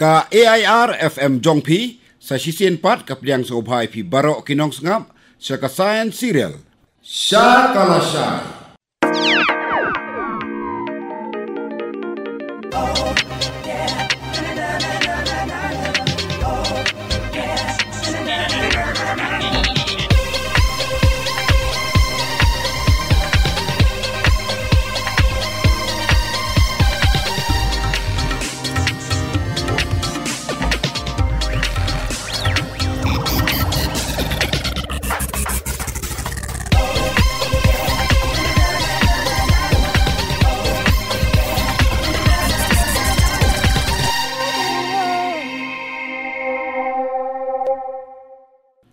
Ka AIR FM Jongpi sa sisien pat kapiang sa ubhay pi barok kinong sngap sa kasayan serial. Siya kalasya.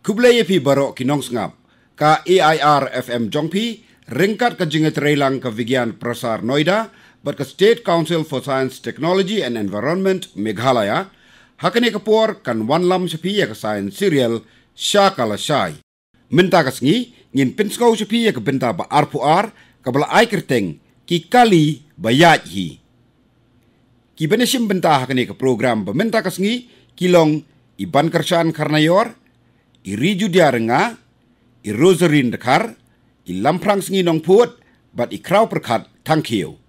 Kublai pi barok kinong sngap ka AIR FM Jongpi ringkat ka jingat relang ka Vigyan Prasar Noida bat ka State Council for Science, Technology and Environment Meghalaya hakani kapur kan wanlam sapi ya ka science serial Siya kalasya. Minta ka sngi ngin pinsko sapi ya ka benta ba arpuar ka bala ai kerteng ki kali bayat hi. Ki benesim benta hakani ka program ba minta ka sngi kilong iban kersan karnayor Iriju dia renga, I rosarin dekar, I lamprang sengi nong puat, bat I krau perkat tangkiu.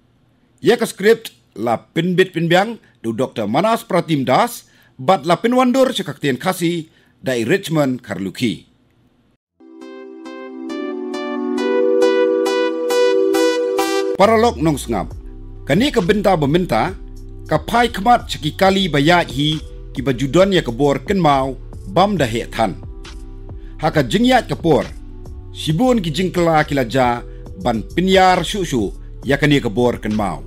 Ya ka skript la pinbit pinbiang du Dr. Manas Pratim Das, bat la pinwandur sekaktian kasi dai Richmond Karluki. Paralog nong sngap, kani ka benta beminta, kapai kemat seki kali bayat hi ki bajudan ya kebor kenmau bam dahe tan. Haka jingyat kapur, sibun ki jingkela kilaja ban pinyar susu yakani kabor kan mau.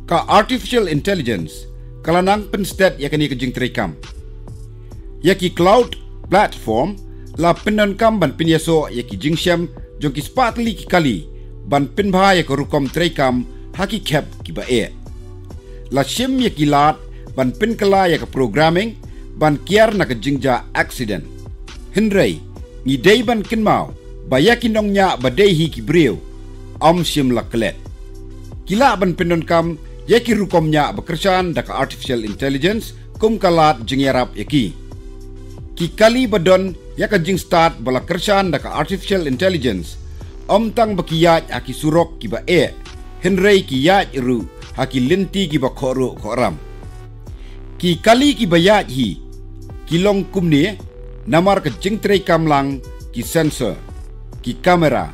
Ka artificial intelligence kalanang penstet yakani ke jing trikam. Yaki cloud platform la pinan kam ban pinyaso yaki jingsyam jongki spatli ki kali ban pinbha yak rukom trikam haki kep ki bae. La shim yaki lat ban pinkala yak programming ban kiar na ke jingja accident. Henry, ngidei ban kinmau, bayakin nong nya badehi ki brio, sim laklet. Kila ban pinon kam, yaki rukom nya bekerjaan daka artificial intelligence, kum kalat jingyarap yaki. Ki kali badon yaka jing start bala kerjaan daka artificial intelligence, tang bakiyat haki surok ki ba Henry ki yat iru, haki linti ki ba koru koram. Ki kali ki bayat hi, kilong kumni, namar ke jingtray kamlang ki sensor, ki kamera,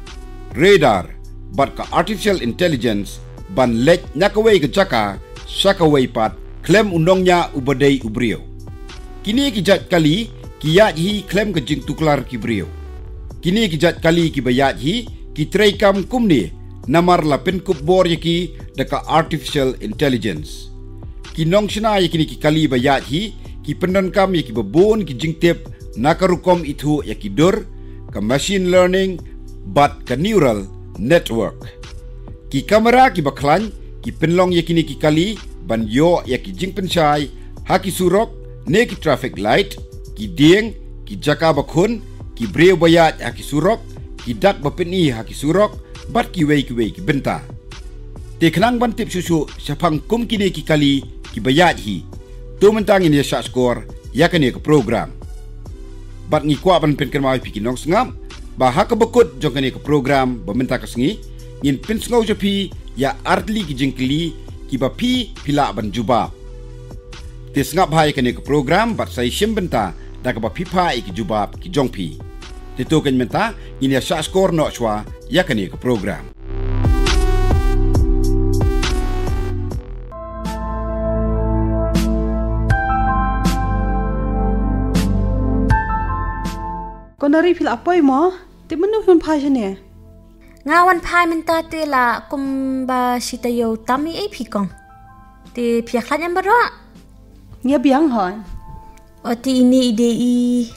radar, bat ka artificial intelligence ban lek nyakaway ke jaka, syakaway pat, klem undongnya ubadai ubrio. Kini ki jat kali ki yat hi klem ke jing tuklar ki brio. Kini ki jat kali ki bayat hi ki tray kam kumni namar la pinkup bor yaki deka artificial intelligence. Ki nong shina yakini ki kali bayat hi ki pendon kam yaki babon ki jingtip nakarukom itu yaki dur ke machine learning bat ke neural network. Ki kamera ki baklan ki penlong yakini ki kali ban yo yaki jing pensai haki surok ne ki traffic light ki dieng ki jaka bakun ki breu bayat haki surok ki dak bapeni haki surok bat ki wei ki benta. Te kenang ban tip susu syapang kum kini ki kali ki bayat hi. Tu mentang ini syak skor yakani ke program. Bat ngi kwa ban pen kermai pi kinong sngam ba ha ka bekut jong kani ke program ba minta ka sengi ngin pin sngau japi ya artli ki jingkli ki ba pi pila ban juba te sngap hai kani ke program bat sai shim benta da ka ba pi pa ki juba ki jong pi te to kan minta ini sa skor no chwa ya kani ke program. Kau nari fil apa mo? Ti menu hun pai sini. Ngawan pai minta ti la kumba sita yo tami pikong. Ti piaklan yang baru. Nya biang hon. O ti ini ide i.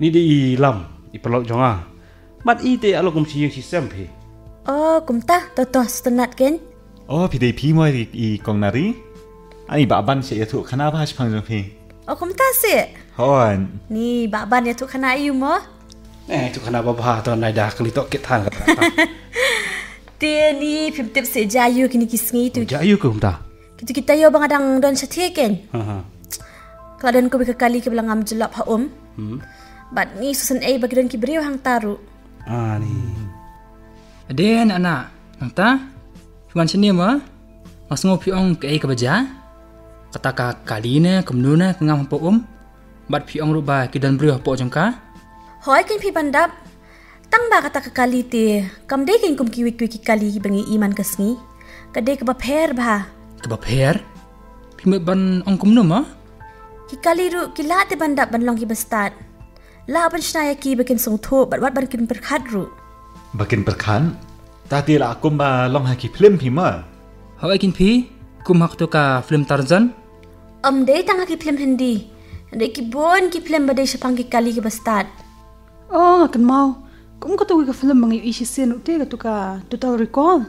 Ni de i lam i pelok jonga. Mat i te alo kum si yang sistem pi. Oh kumta toto stenat ken. Oh pi de pi mo i kong nari. Ani ba ban se tu khana ba pang jong pi. Oh kumta si. Hon. Ni ba ban ya tu khana ayu mo. Tu kenapa bah tu nai dah kelitok kita kata. Dia ni pimtip sejayu kini kisngi tu. Jayu ke umta? Kita yo bang adang don setie ken. Keladan ko kali ke belangam jelap ha Bat ni susan bagi dan ki beriu hang taru. Ni. Ade anak nang ta? Fuan sini ma? Mas ngopi ong ke baja? Kata ka kali ne kemnuna ngam po Bat pi ong ruba ki dan beriu po jangka? Hoi kin pi bandap. Tang ba kata ka kali te. Kam de kin kum ki ki kali bangi iman kasngi. Kade ke bapher ba? Ke bapher? Pi me ban ong kumnu ma? Ki kali ru ki la te bandap ban long ki bestat. La ban shnaya ki bakin song tho bat wat ban kin perkhat ru. Bakin perkan? Tadi lah aku long haki film hima. Hoi kin pi? Kum hak tu ka film Tarzan? De tang ki film Hindi. De ki bon ki film badai sepang ki kali ki bestat. Oh, ngakan mau. Kum ka tu ka film bangi isi sen ute ka tu ka Total Recall.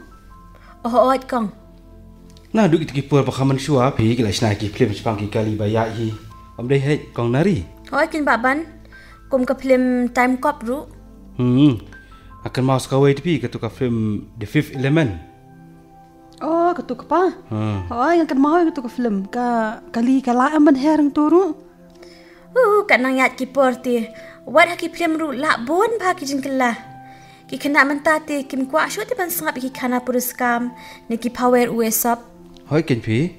Oh, kong. Nah, duk itu kipur pakaman syua pi kila sna ki film sepang ki kali bayak hi. Amdai hai kong nari. Hoi kin baban. Kum ka film Time Cop ru. Akan mau sekawai tepi ke tu ka film The Fifth Element. Oh, ka tu ka pa. Oh, ngakan mau ka tu ka film ka kali kala amban herang turu. Kat nang yat kipur ti. Wat haki film ru la bon ba ki jingkelah. Ki kena mentate kim kwa shu ti ban sangap ki kana puruskam ne ki power uesop. Hoi ken pi.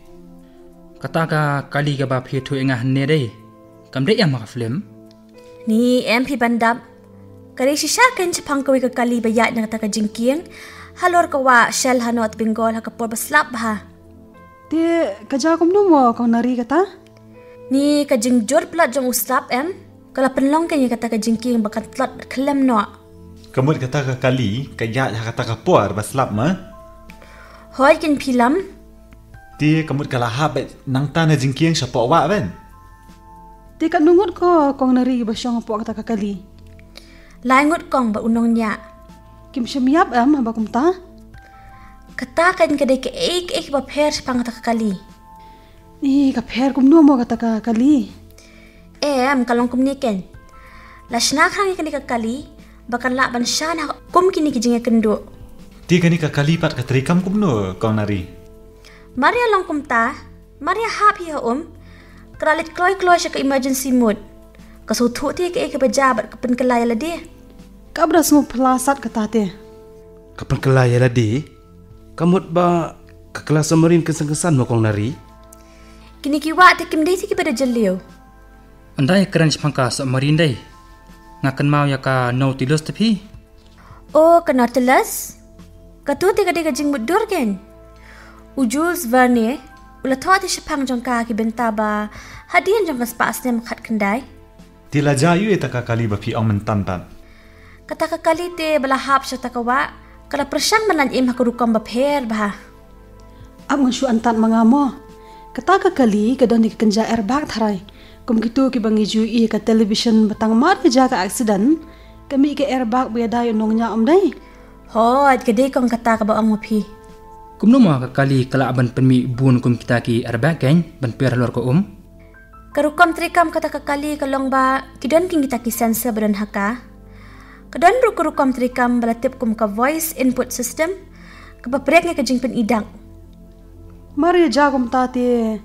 Kata ka kali ka ba pi tu engah ne dai. Kam de yang maka film? Ni MP bandap. Kare sisyakan Jepang kawi ka kali bayat na kata ka jingkiang. Halor ka wa Shell Hanot Bengal ha kapor baslap ba. Te kaja kum no mo kong nari kata? Ni ka jingjor plat jong uslap Kala penlong kanya kata ka jingkiang bakat tlot kelem no. Kamu kata ka kali, kaya kata ka puar baslap ma? Hoi kin pilam. Ti kamu kalahap nang tanah jingkiang sa pawa ben. Te kat nungut ko kong nari basyong po kata ka kali. Laingut kong ba unong niya. Kim syamiap ba kum ta? Katakan ka day ka ba per pang kata ka kali. Ni ka per kum no mo kata ka kali. Kalong kum niken. Lasnak hang ikan ka kali. Bakan la ban shan ha kum kini ki jinga kendo. Ti kani ka kali pat ka terikam kum no kong nari. Maria long kum ta. Maria happy ha Keralit kloy-kloy siya ka emergency mode. Kasutho ti ka bajabat kapan kalaya la di. Kabras mo pelasat kata te. Kapan kelaya la di? Kamut ba kekelas samarin kesan-kesan mo kong nari? Kini kiwa ti kim day ti ki pada jeliw. Andai keren Jepang ka sa marindai. Ngakan mau ya ka Nautilus tepi. Oh, ka Nautilus? Katu ti ka di ka jing mudur ken. Jules Verne. Ula tawa ti Jepang jong ka ki bentaba. Hadian jong ka spas niya makat kendai. Tila jayu eta ka kali ba pi ong mentantan. Kata ka kali ti balahap siya takawa. Kala persyang manan im hakurukam bapher bah. Ab ngan syu antat mga mo. Kata ka kali kadon ni kenja airbag tharai. Kum gitu ki bangi ju ka television batang mar ja ka accident. Kami ke airbag biaday nong nya dai. Hoi, kadi kong kata ka ba ang mapi. Kum no ka kali kala ban penmi bun kum kita ki arbak kan ban per lor ko Karukam trikam kata ka kali kalong ba kidan king kita ki sensor badan haka. Kadan ru karukam trikam balatip kum ka voice input system. Kapaprek nga ka jingpen idang. Mari ja kum ta te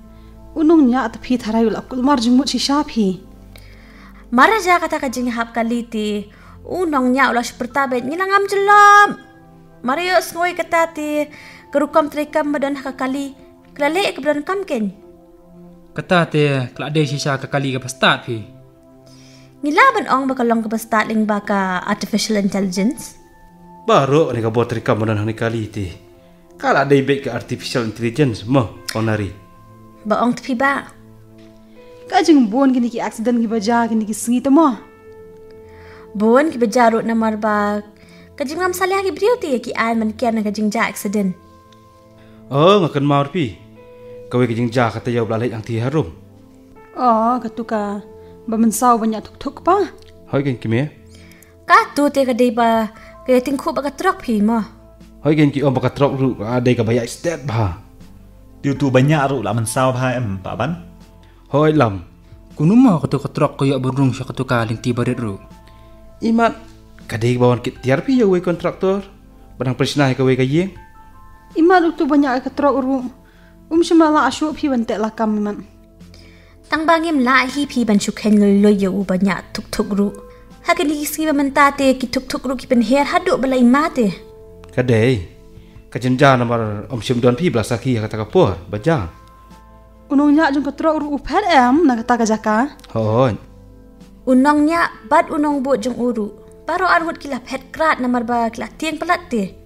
unong nya at phi tharai ul akul mar jingmut si shapi. Mara ja kata ka jing hap kali te unong nya ulas pertabet ngilangam jelam. Mari yo ngoy kata te karukam trikam badan haka kali klale ke badan kamken. Kata te klade sisa ka kali ka pastat pi. Nilaban ong bakalong ka pastat ling baka artificial intelligence. Baru ni ka buat rekam badan hani kali ti. Kala ada ibet ke artificial intelligence mo onari. Baong tepi ba? Ka jing bon kini ki accident ki baja kini ki singi mo. Bon ki bajarut na marbag. Kajing ngam salih ki briuti ki an man kian na kajing ja accident. Oh, ngakan maur pi. Kawai kajing ja kata yaw blalai ang ti harum. Oh, katuka bamansaw banyak tuk-tuk pa. Hoi kan kimia? Ka tu te kadai ba kaya tingku baka truk pi mo. Hoi kan ki om baka truk ru ada ka bayak stat ba. Tiu tu banyak ru la mensaw ba pak ban. Hoi lam. Kunum mo katu ka truk ko ya burung siya katu ka linti barit ru. Imat kadai bawan kit tiar pi yaw kontraktor. Barang presnah ka we kayeng. Iman tu banyak ka truk ru. Syamala asyu phi bantek lakam man. Tang bangim la hi pi ban shukhen ngul yo banyak tuk ru. Hakin di sini mentate ki tuk ru ki pen her haduk balai mate. Kadai. Kajenja namar om sim don pi blasaki kata kapor bajang. Unongnya jung katro uru upet nak kata kajaka. Hon. Unongnya bad unong buat jung uru. Baro arhut kila pet krat namar ba kila tiang pelat te.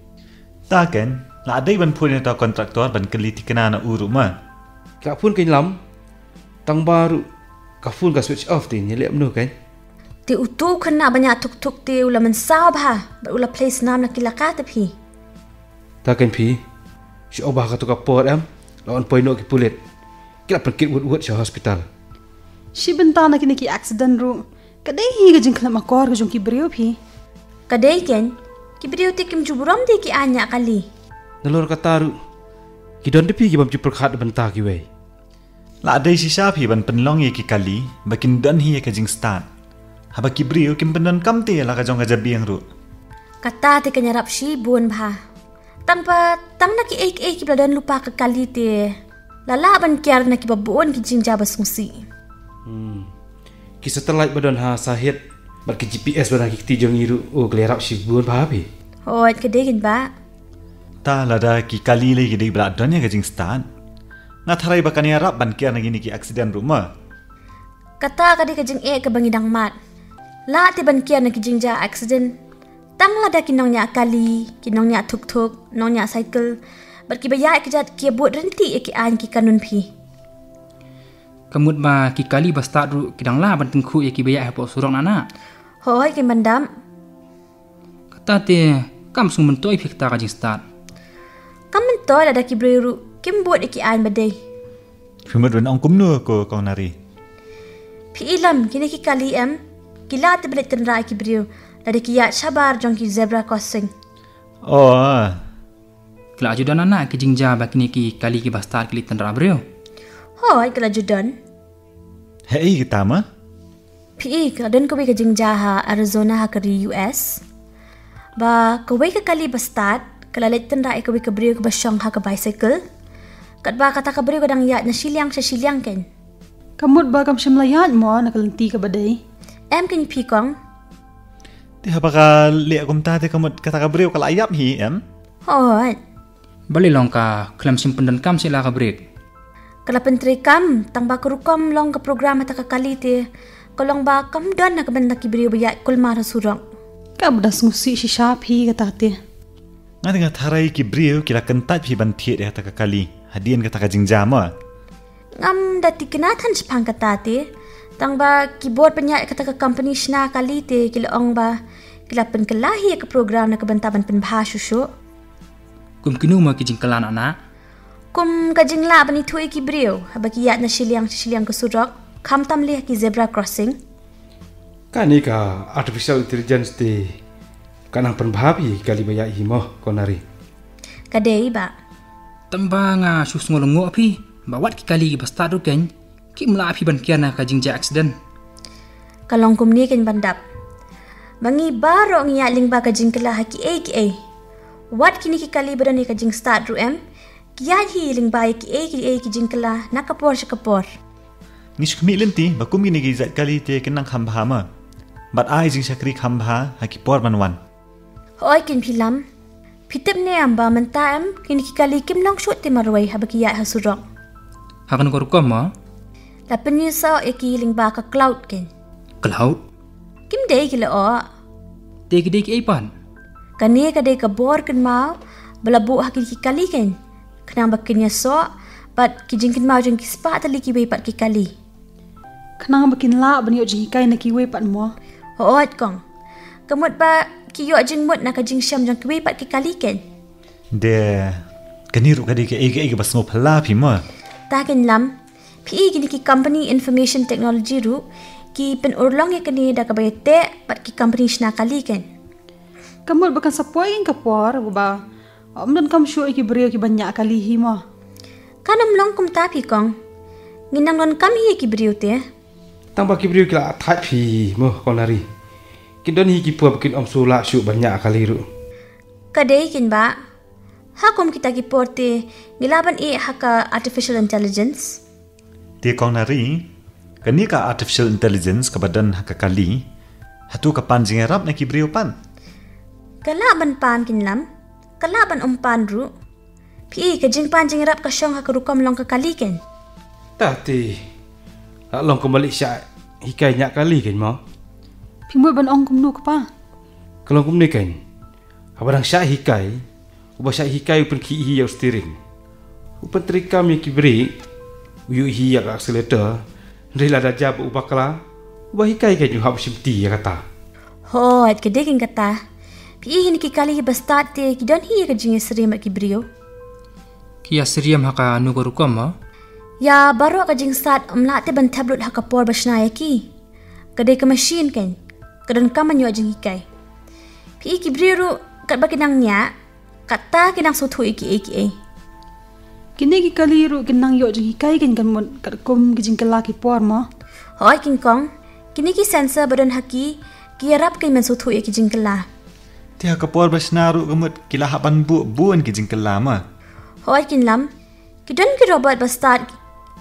Taken, la adai ban punya ta kontraktor ban keliti kena na uru ma. Kak pun kain lam. Tang baru kafun ka switch off tin nyelep nu kan. Ti utu kena banyak tuk te ula mensau bah. Ula place nam na kila kata pi. Taken pi. Si obah ka tu kapor lawan poino ki pulit. Kila perkit wut sa hospital. Si benta nak kini ki accident ru. Kadai hi gajing kelam akor gajung ki brio pi. Kadai ken, ki brio te kim juburam te ki anya kali. Nalor kataru. Ki don depi ki bam ci perkhat benta ki wei. La adai si sapi ban penlong ye ki kali bakin dan hi ka jing start. Haba ki brio kim pendon kamte la ka jong ka jabiang ru. Kata te kenyarap si bun bah. Tang na ki ek bladan lupa ke kali te. Lala ban kiar na ki babuon ki jing jabas ngsi. Ki satellite badon ha sahid bar ki GPS badan ki tijong iru o glerap si bun bah bi. Hoi kedegin ba. Ta lada ki kali le ki dei bra don ye ka jing start. Nga tharai bakani arap ban kiar nagini ki accident rumah. Kata kadi ka jing ke bangidang mat. La te ban kiar na ki jing ja accident. Tang la da kinong nya kali, kinong nya tuk, nong nya cycle. Bar ki baya ki jat ki buat renti ki an ki kanun pi. Kamut ba ki kali ba start ru kidang la ban tengku ye ki baya hapo surong nana. Hoi ki mandam. Kata te kam sung mentoi pi kata ka jing start. Kam mentoi la da ki breru. Kim buat iki an badai. Fimad wen ong kumnu ko kong nari. Pi ilam kini ki kali kila te belit tenra ki brio. Lada ki ya sabar jong ki zebra crossing. Oh. Kila ajudan anak ki jingja ba kini ki kali ki bastar ki tenra brio. Hoi kila judan. Hei kita ma. Pi kila dan kowe ka jingja ha Arizona ha kari US. Ba kowe ka kali bastar kala letten ra kowe ka brio ka basyong ha ka bicycle. Kat ba kata ka brio kadang ya na silyang sa silyang ken. Kamut ba kam simlayat mo nakalenti ka badai. Ken pi kong. Ti haba ka le akum ta te kamut kata ka brio kala ayap hi Hoi. Bali long ka klam simpen dan kam sila ka break. Kala pentri kam tang ba kurukom long ka program ta ka kali te. Kolong ba kam don na ka banda ki brio ba ya kulmar surong. Ka budas ngusi si sapi kata te. Nga tengah tharai ki brio kila kentat pi ban thiet ta ka kali. Hadian kata ka jingja ma. Ngam dati kenatan sepang kata te. Tang ba keyboard penyak kata ka company sna kali te kila ong ba kila pen kelahi ka program na ka bantaban pen bahasusu. Kum kinu ma ki jing kalan anak. Kum ka jing la bani thui ki brio haba ki yat na silyang ka surok kam tam leh ki zebra crossing. Kani ka artificial intelligence te kanang penbahabi kali baya himo konari. Kadai ba. Tamba nga sus ngolongo api. Bawat ki kali basta du ken. Ki mula api ban kiana ka jingja accident. Kalong kum ni ken bandap. Bangi baro ngi yaling ba ka jing kala ki a. Wat kini ki kali badan ni ka jing start ru Kiya hiling ba ki ki jing kala nakapor sa kapor. Nish kmi lenti bakum gini gi zat kali te kenang khamba ma. Bat ai jing sakri khamba ha ki por manwan. Hoi ken philam. Pitip ne amba menta kini ki kali kim long shot te marwai haba ki ya hasurok. Hakan ko rukom ma. La penyusa ki hiling ba ka cloud ken. Cloud. Kim dei ki la o. Dei ki pan. Kani ka dei ka bor ken mau balabu hakil ki kali ken. Kenang bakinya so bat ki jingkin mau jeng ki spa tali ki pat ki kali. Kenang bakin la bani o jing kai na ki we pat mo. Hoot kong. Kamut ba ki yo jing mut na ka jing syam jeng ki pat ki kali ken. De kaniru ka de ke ege bas ngo phala pi ma. Ta ken lam. Pi gini ki company information technology ru ki pen urlong ya kani da ka bayete pat ki company shna kali ken. Kamut bakan sapoi ing kapor ba. Dan kam syu ki brio ki banyak kali hi mo. Kanam long kum ta pi kong. Nginang non kam hi ki brio te. Tang ba ki brio kila atat pi mo konari. Kindon hi ki puap kin om sula syu banyak kali ru. Kadai kin ba. Hakum kita ki porte nilaban haka artificial intelligence. Te kong nari Kani ka artificial intelligence kabadan hakakali, hatu kapan jingarap na kibrio pan. Kalaban pan kinlam, kalaban umpan ru. Pi kajing pan jingrap kasyong hakarukom long kakaliken. Tati, long kembali siya hikai nyak kali kan mo. Pimut ban ong kumnu kapa. Kalau kum ni kan, abang siya hikai, ubah siya hikai upen ki hi steering. Upen trikam yang kibri, uyu hi yak accelerator, rela dajab ubah kala, ubah hikai kan you hab simti ya kata. Hoi, kedegin kata. Pi ini kikali bastart te kidon hi kajing serim kibrio. Kia seriam haka nugorukom mo? Ya baru kajing start umla te ban tablet haka por basnaya ki. Kadai ke machine kan. Kadan kaman yo ajing hikai. Pi kibrio kat bakinang nya, kata kinang sotu iki. Kini ki kali ru kinang yo jing hikai kan mon kat kum ki jing kelaki por mo. Hoi king kong, kini ki sensor badan haki kiarap kai men sotu iki jing kela. Tiha kapor basnaru gemut kila hapan buan ki jingkela ma. Hoi kin lam, kidon ki robot bastart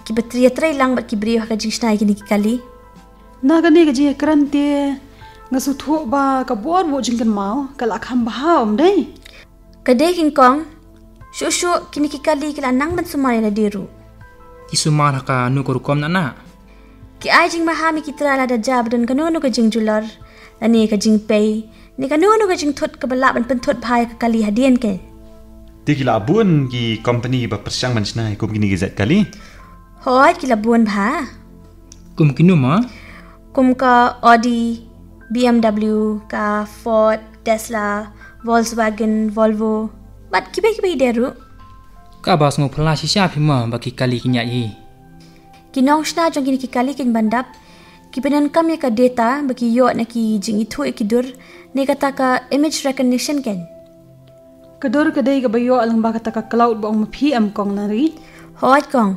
ki batria tray lang bat kibrio haka jing snai kini ki kali. Na kani ka jing krante ngasu thu ba ka bor bo jing kan mau kala kham ba dai. Kadai king kong, shushu kini ki kali kila nang ban sumari na diru. Kisumar haka nugorukom na. Ki ai jing mahami ki trala da jab dan kanunu ka jing jular, lani ka jing pay, ni kanunu ka jing thut ka balap ban penthut bhai ka kali hadian ke. Ti kila buan ki company ba persyang mansnai kum kini gizat kali. Hoi kila buan bha. Kum kinu mo? Kum ka Audi, BMW, ka Ford, Tesla, Volkswagen, Volvo. Bat kibai deru. Ka bas ngo phala shisha phi mo baki kali kinya yi. Kinong shna jong kini ki kali kin bandap. Kipenan kam ya ka data baki yo na ki jing itu ikidur ne kata ka image recognition ken. Kador kadai ka bayo alang ba kata ka cloud ba ong PM kong nari. Hoi kong.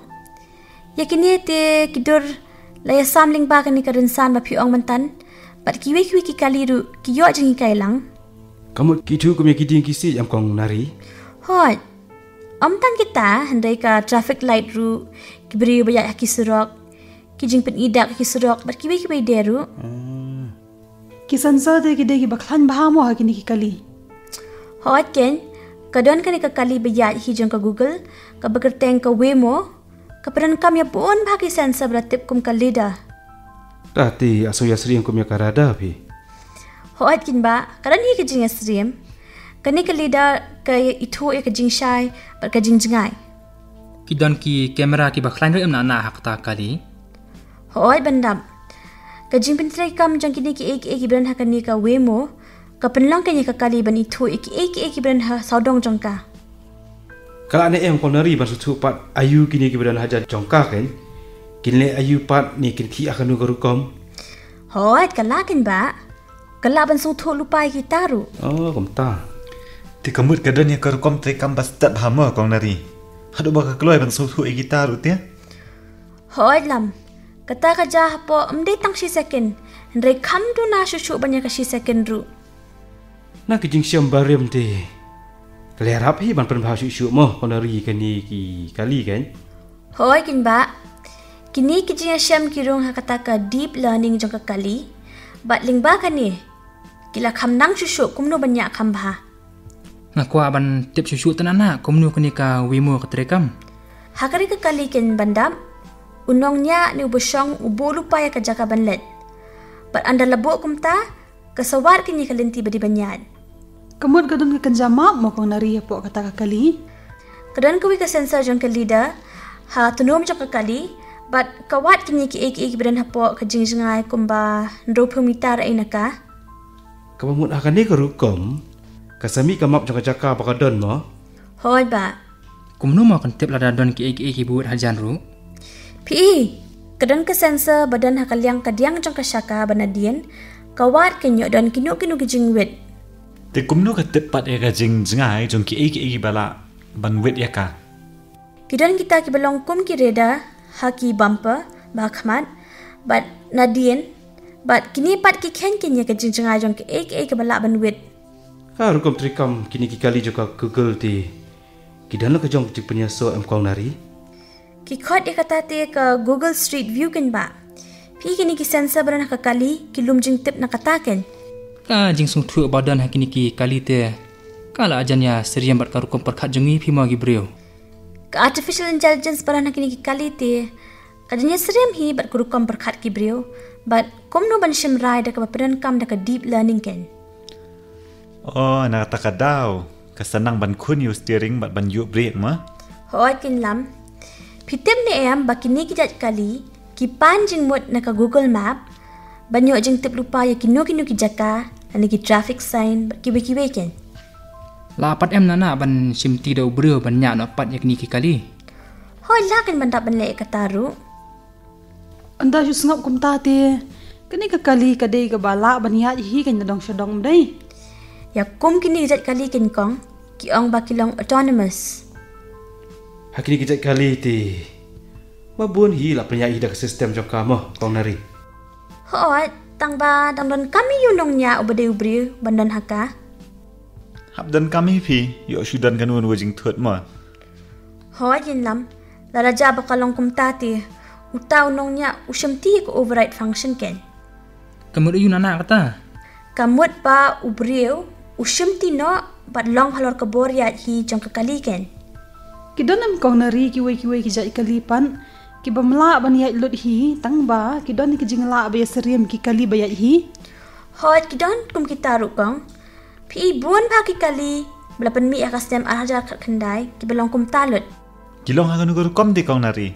Ya kini te kidur laya samling ba kan ni ka rinsan ba piong mantan. Bat kiwi ki kali ru ki yo jing kai lang. Kamu kitu kum yang kiding kisi am kong nari. Hoi. Tan kita handai ka traffic light ru kibri ba ya ki surok. Kijing pen idak ki surok bat kiwi deru. Kisan sa de ki de ki baklan ba mo ha kini ki kali. Hoi ken. Kadon kan ka kali bayat hi jong ka Google, ka bagerteng ka Waymo, ka peran kam ya pun bagi sensor beratip kum ka lida. Tati aso ya sering kum ya karada pi. Hoat kin ba, kadan hi ka jing asrim. Kani ka lida ka itu ya ka jing shai, bat ka jing jingai. Kidon ki kamera ki baklan ro na hakta kali. Hoat bandam. Ka jing pentrai kam jang kini ki ek ibran hakani ka Waymo. Kapenlang kanya kakali ban itu iki beran ha saudong jongka. Kalau ane em konari ban sutu pat ayu kini ki beran haja jongka kan. Kinle ayu pat ni kin ki akan nugarukom. Hoat kalakin ba. Kalaban sutu lupai kita ru. Oh, komta. Ti kamut kadan ya karukom trekam bastat hama kong nari. Hadu ba ka kloy ban sutu gitaru tia. Hoat lam. Kata ka jah po amde tang si second. Ndre kam tu na shushu banyak ka si second ru. Nak kijing siam bariam te. Kelerap hi ban penbah syuk mo konari kani ki kali kan. Hoi kin ba. Kini kijing siam kirong hakata ka deep learning jong ka kali. Bat ling ba kani. Kila kam nang syuk kumno banyak kam ba. Ngakwa ban tip syuk tanana kumnu kani ka Waymo ka trekam. Hakari ka kali kin bandam. Unongnya ni ubosong ubulu pa ya ka jaka banlet. Bat anda labo kumta kasawar kini kalinti badi banyan. Kamut kadon ka kanjama mo kong nari po kata ka kali. Kadon kawi ka sensor jong ka lida. Ha tunom jong ka kali. But kawat kini ki ek beran hapo ka jingjingai kumba ndro pumitar ay naka. Kamu akan ni karukom. Kasami kamap jong jaka pakadon mo. Hoi ba. Kumnu mo kan tip lada don ki ek buat hajan ru. Pi. Kadon ka sensor badan hakaliang kadiang jong ka syaka banadien. Kawat kinyo don kinyo kijingwit. Ti kumnu ka tepat ya ka jingai jong ki bala ban wit ya ka. Kidan kita ki belong kum ki reda haki bumper bakmat but nadien but kini pat ki ken ya ka jingai jong ki bala ban wit. Rukom trikam kini ki kali juga Google ti. Kidan lo ka jong ti penyaso am kong nari. Ki khot ya kata te ka Google Street View kan ba. Pi kini ki sensor badan kakali ki lum jing tip nak katakan. Ka jing sung thu badan hakini ki kali te. Kala ajannya seriam bat karukum perkat jengi pi magi brio. Ka artificial intelligence badan hakini ki kali te. Kadanya seriam hi bat karukum perkat ki brio. But kom no ban shim rai da ka badan kam da ka deep learning ken. Oh, nakataka daw. Kasanang ban kun yu steering bat ban yu brake ma. Hoat kin lam. Pitem ni em bakini ki jat kali ki pan jing mot na ka Google Map. Banyo jing tip lupa ya kino ki jaka ani ki traffic sign bat kiwe ken. Lapat em nana ban simti dau brio ban nya no pat yakni ki kali. Hoi la kan ban tak ban le kataru. Anda ju sngap kum ta te. Kani ka kali ka dei ka bala ban ya hi kan dong shadong dei. Ya kum kini jat kali ken kong ki ong bakilong autonomous. Hakini ki jat kali ti. Mabun hi la penyai dah sistem jok kamu kong nari. Hoi tang ba dang don kami yunong nya ubade ubri bandan haka. Habdan kami pi yu syudan kanun wajing thut ma. Hoi jin lam. La raja bakalong kum tati. Utaw nong nya usyamti ko override function ken. Kamud yu nana kata. Kamut ba ubriu usyamti no bat long halor kabor ya hi jong kakali ken. Kidonam kong nari kiwe ki jat kalipan. Ki bamla ban ya lut hi tang ba kidon ki jingla ba ya seriam ki kali ba ya hi. Hoi kidon kum kita rukong. Pi buan ba ki kali belapan mi akas dem arhajar kat kendai ki belong kum talut. Kilong hagan ugur kom di kong nari.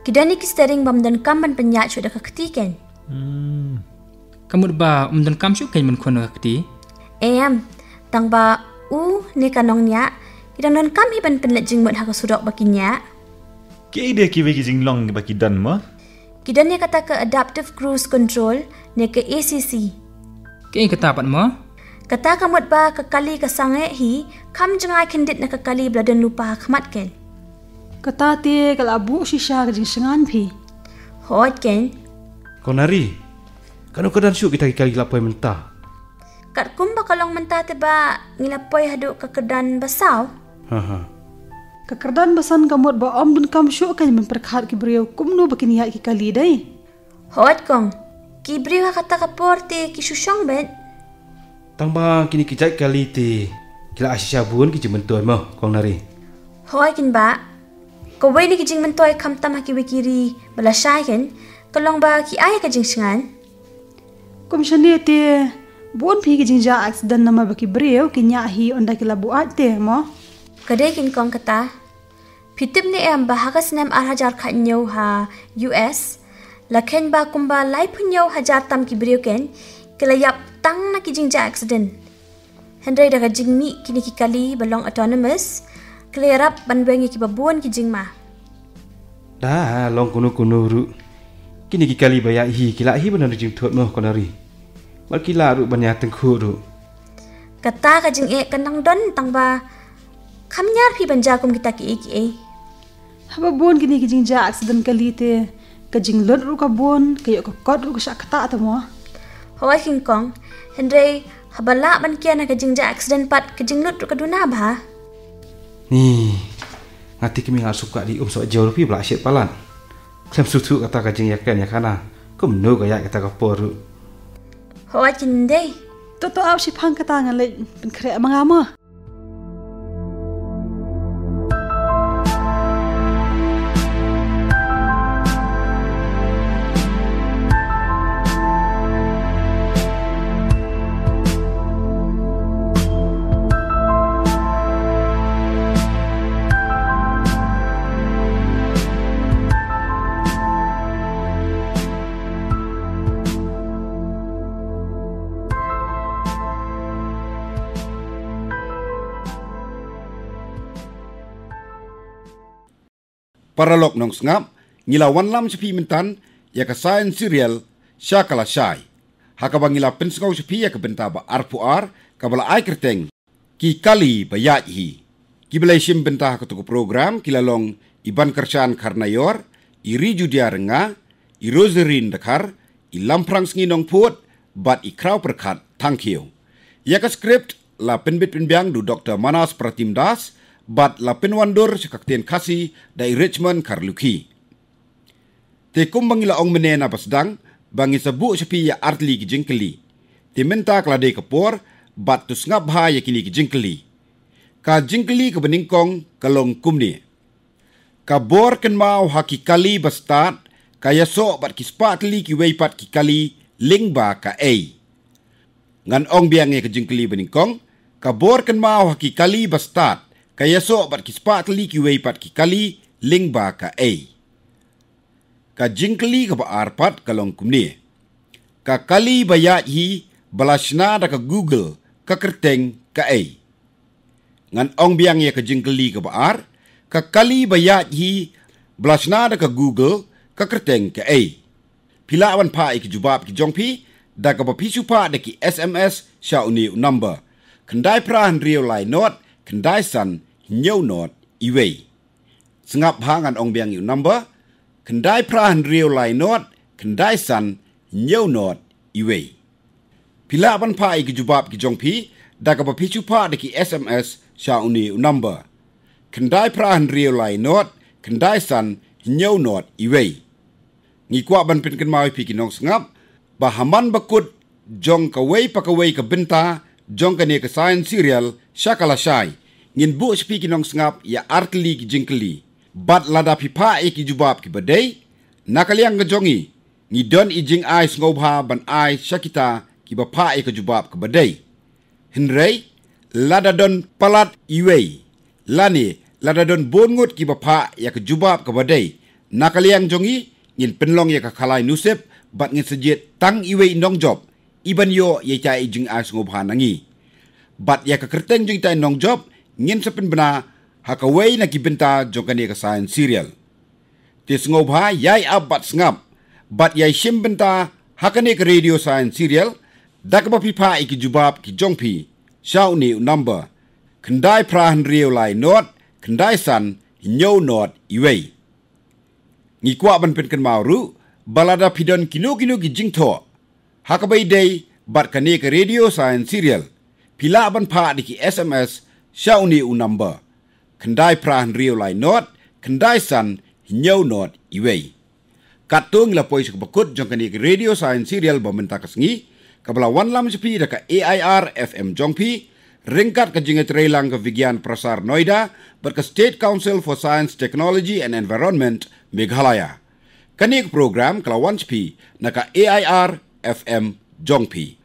Kidon ni ki steering bam dan kam ban penyak sudah keketiken. Kamud ba dan kam syuk kan man kono akti. Tang ba ni kanong nya kidon dan kam hi ban penlet jing mot haka sudok bakinya. Ki ide ki wegi jing long baki dan ma. Kidon ni kata ke adaptive cruise control ni ke ACC. Ke kata pat mo? Kata kamut ba kekali kesange hi kam jengai kendit na kekali beladan lupa khmat ken. Kata te kal abu shisha ka jing sengan pi. Hot ken. Kong nari. Kanu kadan syuk kita kali lapoi mentah. Kat kum ba kalong mentate ba ngilapoy haduk ke kedan basau. Kekerdan basan kamut ba om dun kam syuk kan memperkhat ki brio kumno bakin ya ki kali dai. Hot kong. Ki brio kata kaporte ki susyong bet. Tang ba kini ki jat kali ti. Kila asyia bun ki jementoy mo kong nari. Hoi kin ba. Kawai ni ki jing mentoy kam tam haki wikiri bala syai ken. Kalong ba ki ay ka jing sengan. Komsyone te bon pi ki jing ja accident nama baki brio ki nya hi onda ki labu at te mo. Kadai kin kong kata. Pitip ni em bahagas nem arhajar khat nyaw ha US. Lakhen ba kumba lai punyaw hajar tam ki brio ken. Kelayap tang na ki jing ja accident. Hendrai daga jing mi kini ki kali balong autonomous. Kelayarap banbengi ki babuan ki jing ma. Dah long kuno ru. Kini ki kali bayak hi kila hi benar jing thot mo konari. Mal kila ru banyak tengku ru. Kata ka jing kanang don tang ba. Kamnyar pi banjakum kita ki. Haba bon kini ki jing ja accident kali te. Ka jing lot ru ka bon kayo ka kot ru ka syak kata ta mo. Hoi king kong. Hendrai habala ban kia na ka jing ja accident pat ka jing lot ru ka duna ba. Ni. Ngati kimi ngal suka di so jauh pi bla syet palan. Klem sutu kata ka jing yakan yakana. Kum no ka yak kata ka poru. Hoi kin dei. Toto aw si phang kata ngalai pen kre mangama. Paralog nong sngap, ngila wanlam sepi mentan, ya ka sains serial, syakala syai. Hakaba ngila penskau sepi ya ka bentaba arpuar, kabala ai kerteng, ki kali bayat hi. Ki belai sim bentah ka tuku program, kilalong iban kerjaan karna yor, iri judia renga, i roserin dekar, i lamprang nginong puot, bat i krau perkat tangkiu. Ya ka skript, la penbit penbiang du Dr. Manas Pratimdas, bat la penwandur sekaktian kasi dari Richmond Karluki. Te kum bangila ong menena pasdang bangi sabu sepi ya artli ki jingkeli. Te menta klade kapor bat tu ngap ha ya kini ki jingkeli. Ka jingkeli ke beningkong kalong kumni. Ka bor ken mau haki kali bastat kaya so bat kispatli ki weipat ki kali lingba ka ei. Ngan ong biang ke jingkeli beningkong ka bor ken mau haki kali bastat kaya so bat kispatli ki weipat ki kali lingba ka ei. Ka jingkeli ka ba arpat kalong kumni. Ka kali bayat hi balashna da ka Google ka kerteng ka ei. Ngan ong biang ya ka jingkeli ka ba ar, ka kali bayat hi balashna da ka Google ka kerteng ka ei. Pilawan pa ik jubab ki jongpi da ka ba pisu pa da ki SMS sya uni number. Kendai prahan real lai not, kendai san nyau not iwei. Sengap hangan ong biang yu number, kendai prahan real lai not, kendai san nyau not iwei. Pila ban pa iki jubab ki jongpi, da ka pa pichu pa da ki SMS sya uni number. Kendai prahan real lai not, kendai san nyau not iwei. Ngi kwa ban pin ken mawi pi ki nong sengap, bahaman bakut jong ka wei pa ka wei ka benta, jong ka ne ka science serial syakala syai. Ngin bu sepi ki nong sengap ya artli ki jingkeli. Bat lada pipa ki jubab ki badai, nakaliang ka jongi, ngi don ijing ai ngobha ban ai syakita ki bapa ka jubab ki badai. Hinrei, lada don palat iwei, lani lada don bongut ki bapa ya ka jubab ki badai, nakaliang jongi, ngin penlong ya ka kalai nusep, bat ngin sejit tang iwei nong job, iban yo ya ca ijing ai ngobha nangi. Bat ya ka kerteng jing tai nong job, ngin sepen bena, hakaway na kibenta jongkani ka science serial. Tis ngobha yay abat sngap, bat yay shimbenta hakani ka radio science serial, dakaba pipa iki jubab ki jongpi, siyaw ni number, kendai prahan rio lai not, kendai san hinyaw not iway. Ngikwa ban penken mauru, balada pidon kinu-kinu ki jingto, hakabay day bat kani ka radio science serial, pila ban pa di ki SMS, siyaw ni number. Kendai prahan rio lai not, kendai san hinyaw not iway. Katung la pois kabakut jongkani ke radio science serial bamenta kasngi, kabala wanlam sepi da ka AIR FM jongpi, ringkat ka jingat reilang ka Vigyan Prasar Noida, berka State Council for Science, Technology and Environment, Meghalaya. Kani program kalawan sepi na ka AIR FM jongpi.